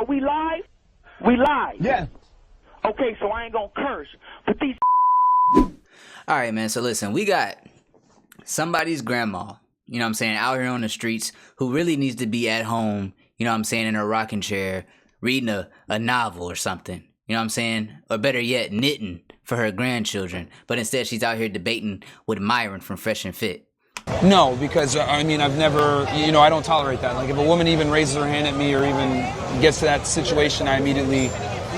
Are we live? We live. Yeah. Okay, so I ain't gonna curse. But these. All right, man. So listen, we got somebody's grandma, you know what I'm saying, out here on the streets who really needs to be at home, you know what I'm saying, in her rocking chair, reading a novel or something, you know what I'm saying? Or better yet, knitting for her grandchildren. But instead, she's out here debating with Myron from Fresh and Fit. No, because I mean, I've never, I don't tolerate that. Like, if a woman even raises her hand at me or even gets to that situation, I immediately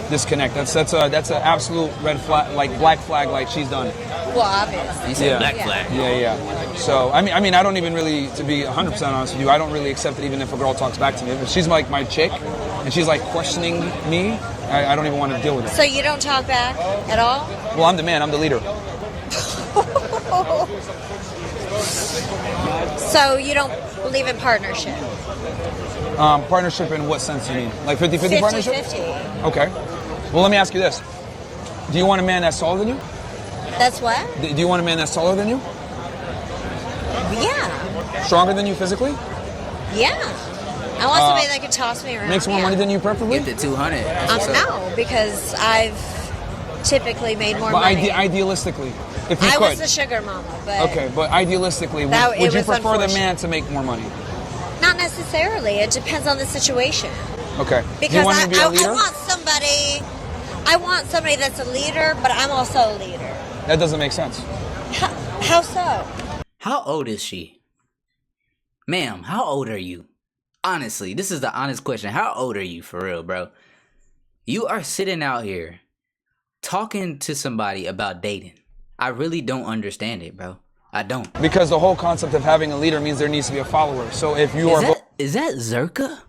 disconnect. That's an absolute red flag, like black flag, like she's done. Well, obviously. You said black flag. Yeah. So I mean, I don't even really, to be 100% honest with you, I don't really accept it even if a girl talks back to me. If she's like my chick and she's like questioning me, I don't even want to deal with it. So you don't talk back at all? Well, I'm the man. I'm the leader. So you don't believe in partnership? Partnership in what sense you mean? Like 50-50 partnership? 50-50. Okay. Well, let me ask you this. Do you want a man that's taller than you? That's what? Do you want a man that's taller than you? Yeah. Stronger than you physically? Yeah. I want somebody that can toss me around. Makes more money than you preferably? Get the 200. No, because I've typically made more money. Idealistically, if you I could. was the sugar mama, but... Okay, but idealistically, That- would it you was prefer the unfortunate. man to make more money? Not necessarily. It depends on the situation. Okay. Because Do you want him to be a leader? I want somebody that's a leader, but I'm also a leader. That doesn't make sense. How so? How old is she? Ma'am, how old are you? Honestly, this is the honest question. How old are you, for real, bro? You are sitting out here talking to somebody about dating. I really don't understand it, bro. I don't. Because the whole concept of having a leader means there needs to be a follower. So if you are... Is that Zerka?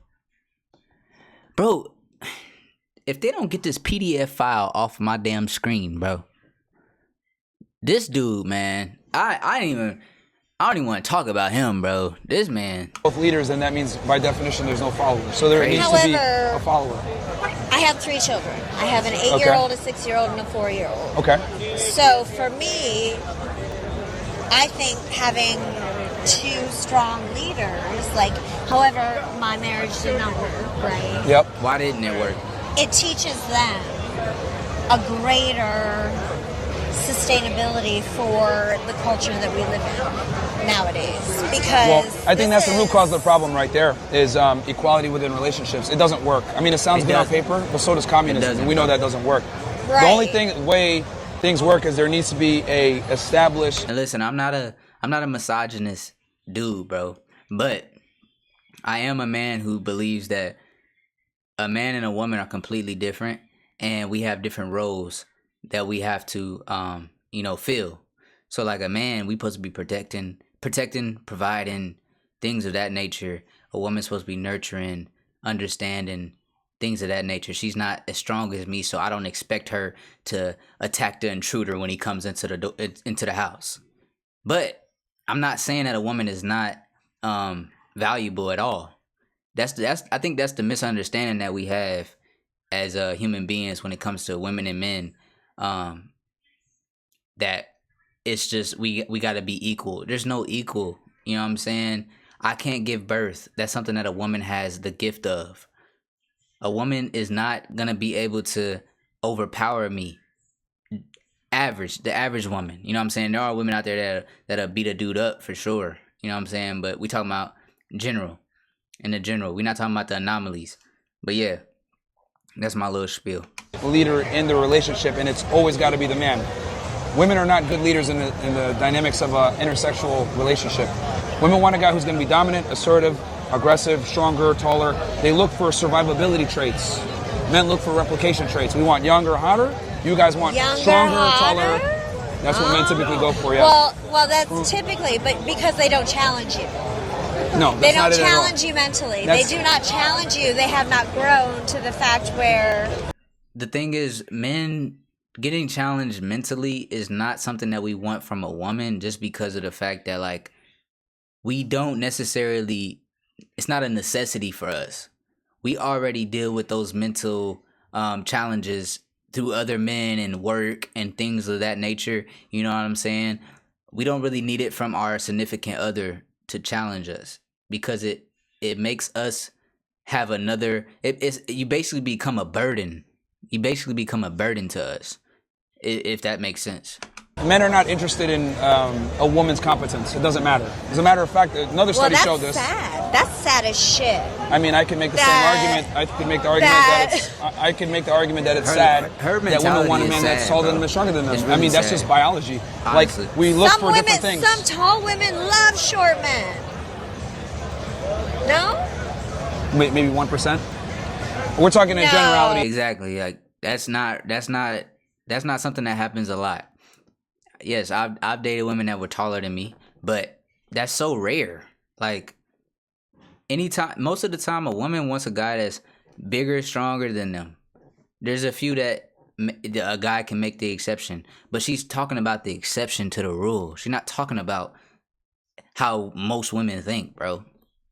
Bro, if they don't get this PDF file off my damn screen, bro. This dude, man, I don't even want to talk about him, bro. This man. both leaders, then that means by definition there's no follower. So there needs to be a follower. I have 3 children. I have an 8-year-old, a 6-year-old, and a 4-year-old. Okay. So for me, I think having 2 strong leaders, like, however, my marriage did not work, right? Yep. Why didn't it work? It teaches them a greater sustainability for the culture that we live in nowadays. Because I think that's the root cause of the problem right there is equality within relationships. It doesn't work. I mean, it sounds good on paper, but so does communism, and we know that doesn't work. Right. The only way things work is there needs to be a established... And listen, I'm not a misogynist dude, bro. But I am a man who believes that a man and a woman are completely different, and we have different roles that we have to, fill. So like a man, we supposed to be protecting, providing, things of that nature. A woman's supposed to be nurturing, understanding, things of that nature. She's not as strong as me, so I don't expect her to attack the intruder when he comes into the house. But I'm not saying that a woman is not valuable at all. I think that's the misunderstanding that we have as human beings when it comes to women and men. That it's just we got to be equal. There's no equal. You know what I'm saying? I can't give birth. That's something that a woman has the gift of. A woman is not gonna be able to overpower me. The average woman. You know what I'm saying? There are women out there that'll beat a dude up for sure. You know what I'm saying? But we talking about general. In the general, we're not talking about the anomalies. But yeah, that's my little spiel. leader in the relationship, and it's always got to be the man. Women are not good leaders in the dynamics of an intersexual relationship. Women want a guy who's going to be dominant, assertive, aggressive, stronger, taller. They look for survivability traits. Men look for replication traits. We want younger, hotter. You guys want stronger, taller. That's what men typically go for, yeah. Well, that's typically, but because they don't challenge you. No, they that's don't not challenge you mentally. They do not challenge you. They have not grown to the fact where... The thing is, men getting challenged mentally is not something that we want from a woman, just because of the fact that, like, we don't necessarily... It's not a necessity for us. We already deal with those mental challenges through other men and work and things of that nature. You know what I'm saying? We don't really need it from our significant other to challenge us, because it makes us have another. You basically become a burden. You basically become a burden to us, if that makes sense. Men are not interested in a woman's competence. It doesn't matter. As a matter of fact, another study showed this. Sad. That's sad as shit. I mean, I can make the same argument. I can make the argument that it's sad that women want a man that's taller than them and stronger than them. Really I mean, that's sad. just biology. Honestly. Like, we look for different things. Some tall women love short men. No? Maybe 1%. We're talking in generality. Exactly. Like that's not something that happens a lot. Yes, I've dated women that were taller than me, but that's so rare. Like most of the time, a woman wants a guy that's bigger, stronger than them. There's a few that a guy can make the exception, but she's talking about the exception to the rule. She's not talking about how most women think, bro.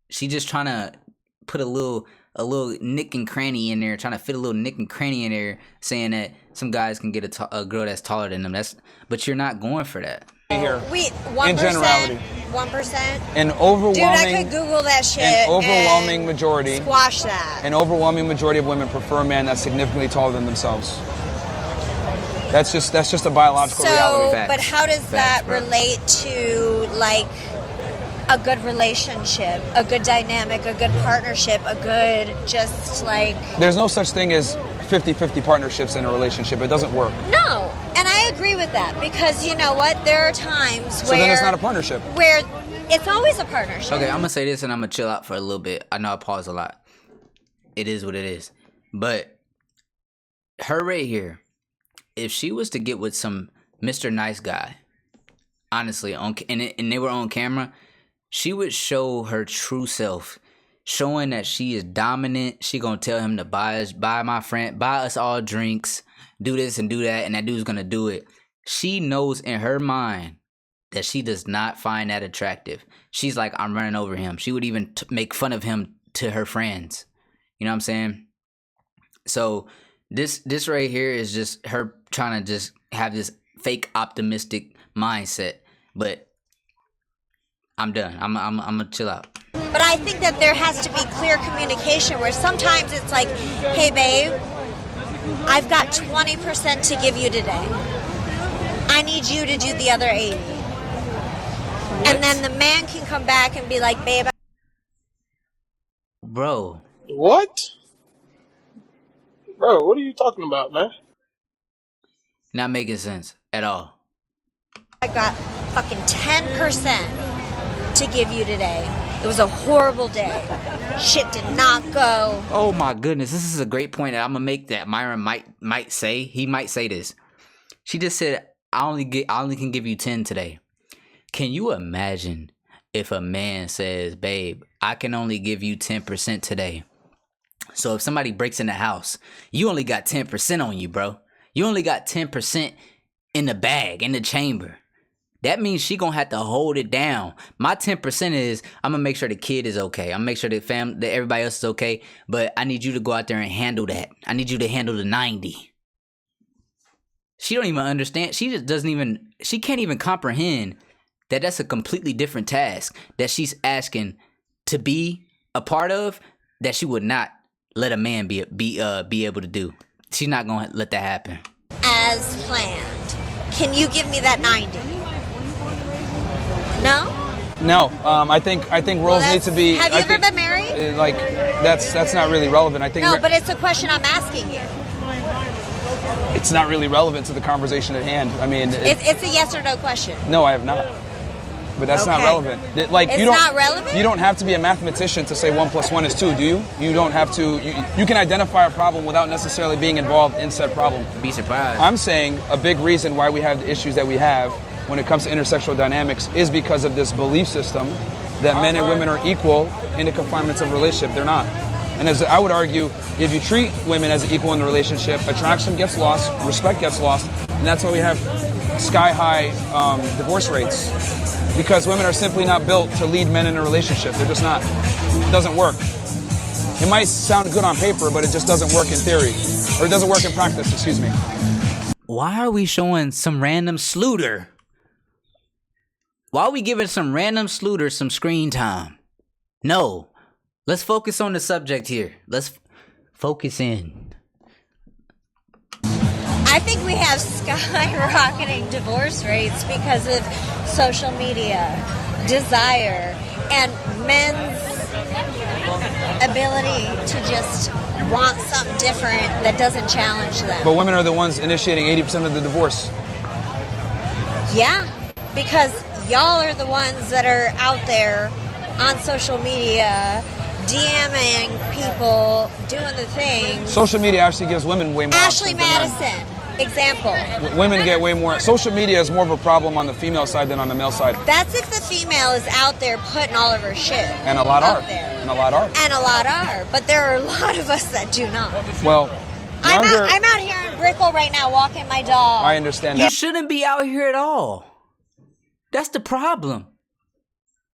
She's just trying to put a little nick and cranny in there, trying to fit a little nick and cranny in there, saying that some guys can get a girl that's taller than them. But you're not going for that. Here, Wait, 1%? in generality, 1%? an overwhelming, Dude, I could Google that shit. An overwhelming majority. Squash that. An overwhelming majority of women prefer a man that's significantly taller than themselves. That's just a biological reality. But how does that relate to like a good relationship, a good dynamic, a good partnership, a good just like... There's no such thing as 50-50 partnerships in a relationship. It doesn't work. No, and I agree with that because you know what? There are times So then it's not a partnership. Where it's always a partnership. Okay, I'm going to say this and I'm going to chill out for a little bit. I know I pause a lot. It is what it is. But her right here, if she was to get with some Mr. Nice Guy, honestly, and they were on camera, she would show her true self, showing that she is dominant. She gonna tell him to buy us all drinks, do this and do that, and that dude's gonna do it. She knows in her mind that she does not find that attractive. She's like, I'm running over him. She would even make fun of him to her friends. You know what I'm saying? So this right here is just her trying to just have this fake optimistic mindset. But I'm done. I'm gonna chill out. But I think that there has to be clear communication where sometimes it's like, hey babe, I've got 20% to give you today. I need you to do the other 80. And then the man can come back and be like, babe. Bro. What? Bro, what are you talking about, man? Not making sense at all. I got fucking 10% to give you today. It was a horrible day. Shit did not go. Oh my goodness, this is a great point that I'm gonna make that Myron might say. He might say this. She just said, I only can give you 10 today. Can you imagine if a man says, babe, I can only give you 10% today? So if somebody breaks in the house, you only got 10% on you, bro. You only got 10% in the bag, in the chamber. That means she gonna have to hold it down. My 10% is I'm gonna make sure the kid is okay. I'm gonna make sure that everybody else is okay. But I need you to go out there and handle that. I need you to handle the 90. She don't even understand. She just doesn't even. She can't even comprehend that that's a completely different task that she's asking to be a part of. That she would not let a man be able to do. She's not gonna let that happen. As planned. Can you give me that 90? No? No, I think roles need to be. Have you ever been married? Like that's not really relevant. I think. No, but it's a question I'm asking you. It's not really relevant to the conversation at hand. I mean, it's a yes or no question. No, I have not. But that's not relevant. Like it's not relevant? You don't have to be a mathematician to say 1 + 1 is 2, do you? You don't have to. You can identify a problem without necessarily being involved in said problem. Be surprised. I'm saying a big reason why we have the issues that we have when it comes to intersexual dynamics is because of this belief system that men and women are equal in the confinements of a relationship. They're not. And as I would argue, if you treat women as equal in the relationship, attraction gets lost, respect gets lost, and that's why we have sky-high divorce rates. Because women are simply not built to lead men in a relationship. They're just not. It doesn't work. It might sound good on paper, but it just doesn't work in theory. Or it doesn't work in practice, excuse me. Why are we showing some random Sluter? Why are we giving some random Sluter some screen time? No. Let's focus on the subject here. Let's focus in. I think we have skyrocketing divorce rates because of social media, desire, and men's ability to just want something different that doesn't challenge them. But women are the ones initiating 80% of the divorce. Yeah, because y'all are the ones that are out there on social media, DMing people, doing the things. Social media actually gives women way more Ashley options than men. Madison, example. Women get way more. Social media is more of a problem on the female side than on the male side. That's if the female is out there putting all of her shit. And a lot out are. there. And a lot are. And a lot are. But there are a lot of us that do not. Well, younger, I'm out here in Brickell right now walking my dog. I understand You that. shouldn't be out here at all. That's the problem.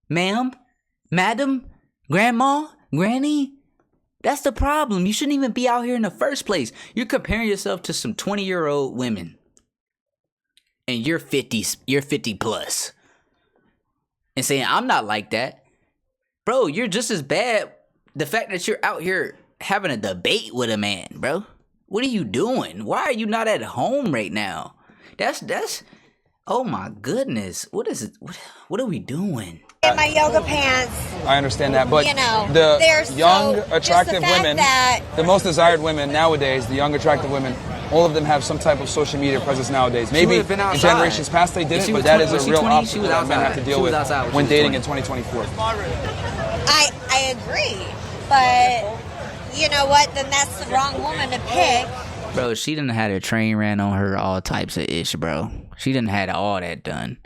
Ma'am, madam, grandma, granny. That's the problem. You shouldn't even be out here in the first place. You're comparing yourself to some 20-year-old women. And you're 50 plus. And saying, I'm not like that. Bro, you're just as bad. The fact that you're out here having a debate with a man, bro. What are you doing? Why are you not at home right now? That's oh my goodness. What is it? What are we doing? In my yoga pants. I understand that, but You know, the they're young, so- just attractive the fact women, that- the most desired women nowadays, the young, attractive women, all of them have some type of social media presence nowadays. Maybe would've been in outside. generations past they If didn't, she but was that 20 is was a she real 20? She obstacle was that men have outside. to deal She was with outside when when she was dating 20. in 2024. I agree. But you know what? Then that's the wrong woman to pick. Bro, she done had a train ran on her, all types of ish, bro. She done had all that done.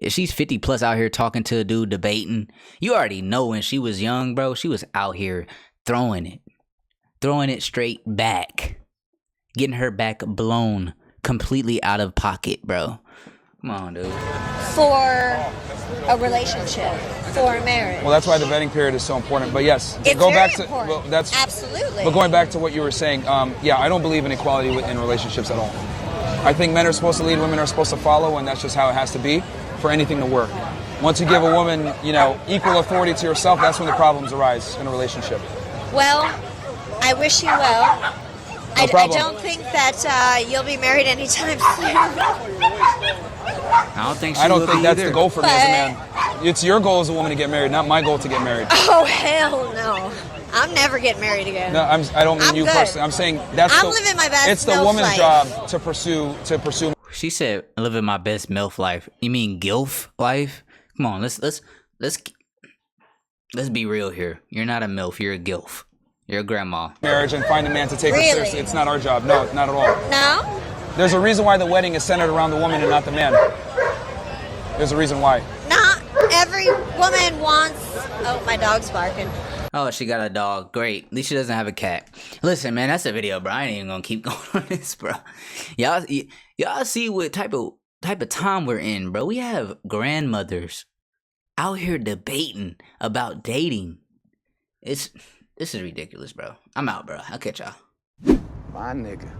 If she's 50 plus out here talking to a dude debating, you already know when she was young, bro, she was out here throwing it straight back, getting her back blown completely out of pocket, bro. Come on, dude. For a relationship, for a marriage. Well, that's why the vetting period is so important. But yes, It's go very back to important. well, that's Absolutely. But going back to what you were saying, yeah, I don't believe in equality in relationships at all. I think men are supposed to lead, women are supposed to follow, and that's just how it has to be for anything to work. Once you give a woman, equal authority to yourself, that's when the problems arise in a relationship. Well, I wish you well. I problem. don't think that you'll be married anytime soon. I don't think I don't think that's either. the goal for me as a man. It's your goal as a woman to get married, not my goal to get married. Oh, hell no. I'm never getting married again. No, I don't mean I'm you good. personally. I'm saying that's I'm living my best It's the MILF woman's life. job to pursue. She said, "Living my best MILF life." You mean GILF life? Come on, let's be real here. You're not a MILF. You're a GILF. You're a grandma. Marriage and find a man to take Really? her seriously. It's not our job. No, not at all. No? There's a reason why the wedding is centered around the woman and not the man. There's a reason why. Not every woman wants... Oh, my dog's barking. Oh, she got a dog. Great. At least she doesn't have a cat. Listen, man, that's a video, bro. I ain't even gonna keep going on this, bro. Y'all see what type of time we're in, bro. We have grandmothers out here debating about dating. This is ridiculous, bro. I'm out, bro. I'll catch y'all. My nigga.